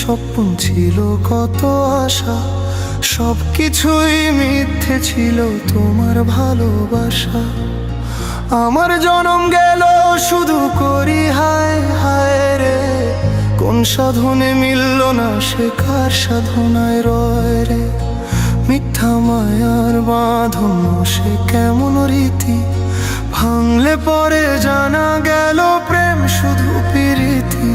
স্বপ্ন ছিল কত আশা, সবকিছুই মিথ্যে ছিল তোমার ভালোবাসা। আমার জনম গেল শুধু করি হায় হায় রে, কোন সাধনে মিলল না সে কার সাধনায় রয় রে। মিথ্যা মায়ার বাঁধন সে কেমন রীতি, ভাঙলে পরে জানা গেল প্রেম শুধু প্রীতি।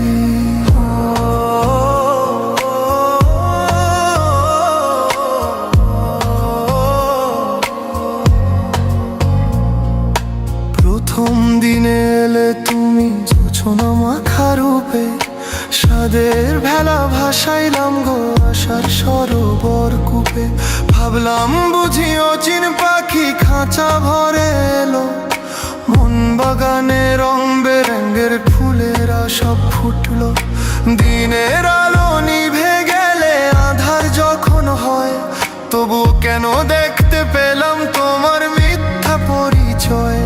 প্রথম দিনে এলে তুমি জোছনা মাখা রূপে, সাদের ভেলা ভাসাইলাম গো আশার সরোবর কূপে। ভাবলাম বুঝি অচিন পাখি খাঁচা ভরে এলো, মন বাগানে রং বেরঙের ফুলেরা সব ফুটলো। দিনের আলো নিভে গেলে আধার যখন হয়, তবু কেন দেখতে পেলাম তোমার মিথ্যা পরিচয়।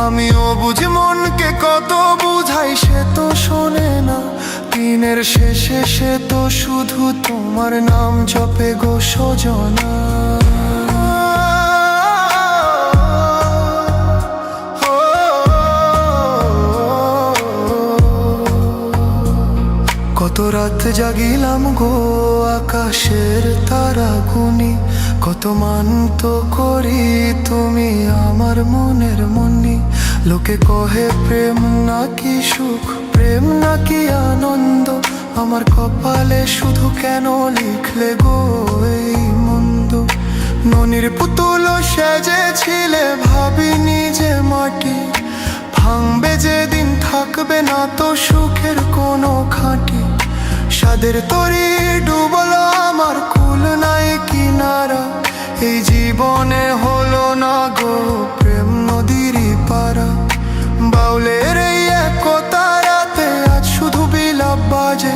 আমিও বুঝি মনকে কত বুঝাই সে তো শোনে না, দিনের শেষে সে তো শুধু তোমার নাম জপে গো সজনা। কত রাত জাগিলাম গো আকাশের তারা গুনি, কত মানত করি তুমি আমার মনের মনি। লোকে কহে প্রেম নাকি সুখ, প্রেম নাকি আনন্দ, আমার কপালে শুধু কেন লিখলে গো এই মন্দ। ননির পুতুল সেজেছিলে ভাবিনি যে মাটি, ভাঙবে যেদিন থাকবে না তো সুখের কোনো খাঁটি। সাদের তরি ডুবলো আমার কুল নাই কিনারা, এই জীবনে হলো না গো প্রেম নদীরই পারা। বাউলের এই একতা রাতে আজ শুধু বিলাপ বাজে,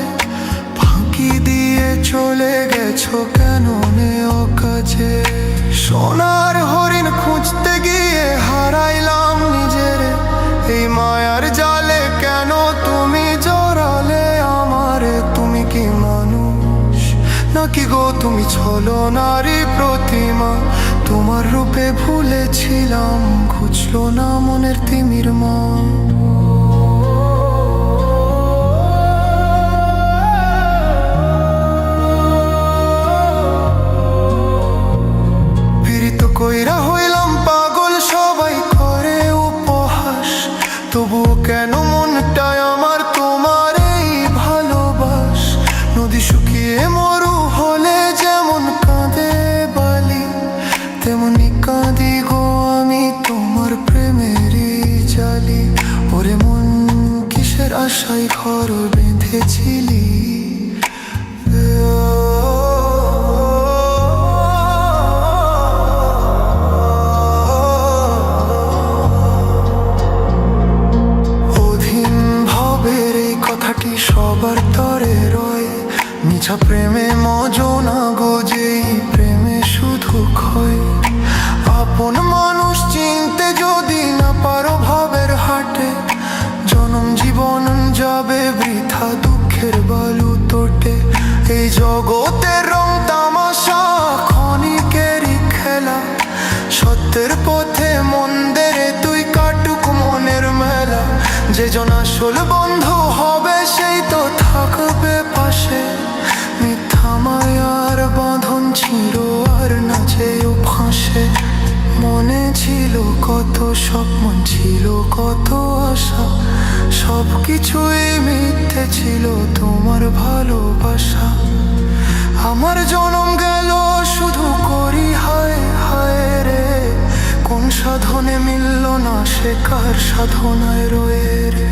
ফাঁকি দিয়ে চলে গেছো কেন নেও কাজে। সোনার হরিণ খুঁজতে গিয়ে হারাইলাম নিজেরে, এই মায়ার জালে কেন তুমি জড়ালে আমারে। তুমি কি মানুষ নাকি গো তুমি ছলনারই প্রতিমা, তোমার রূপে ভুলেছিলাম খুঁজলো না মনের তিমির মা। পীড়িত কইরা হইলাম পাগল সবাই করে উপহাস, তবুও কেন মনটায় আমার তোমার এই ভালোবাস। নদী শুকিয়ে মরু হলে যেমন কাঁদে বালি, তেমনি কাঁদি গো আমি তোমার প্রেমেরই জালি। ওরে মন কিসের আশায় ঘর বেঁধেছিলি, অধীন ভবের এই কথাটি সবার তরে রয়। মিছা প্রেমে মজনা গো যেই প্রেমে শুধু ক্ষয়। আপন মানুষ চিনতে যদি না পারো ভাবের হাটে, জনম জীবন যাবে বৃথা দুঃখের বালু তোটে। এই জগতের রং তামাশা ক্ষণিকেরই খেলা, সত্যের পথে মন্দের তুই কাটুক মনের মেলা। যে জন আসল বন্ধু হবে সেই তো থাকবে পাশে, মিথ্যা মায়ার বাঁধন ছিল আর না যেও ফাঁসে। মনে ছিল কত স্বপ্ন ছিল কত আশা, সবকিছুই মিথ্যে ছিল তোমার ভালোবাসা। আমার জনম গেল শুধু করি হায় হায় রে, কোন সাধনে মিলল না সে কার সাধনায় রয়ে রে।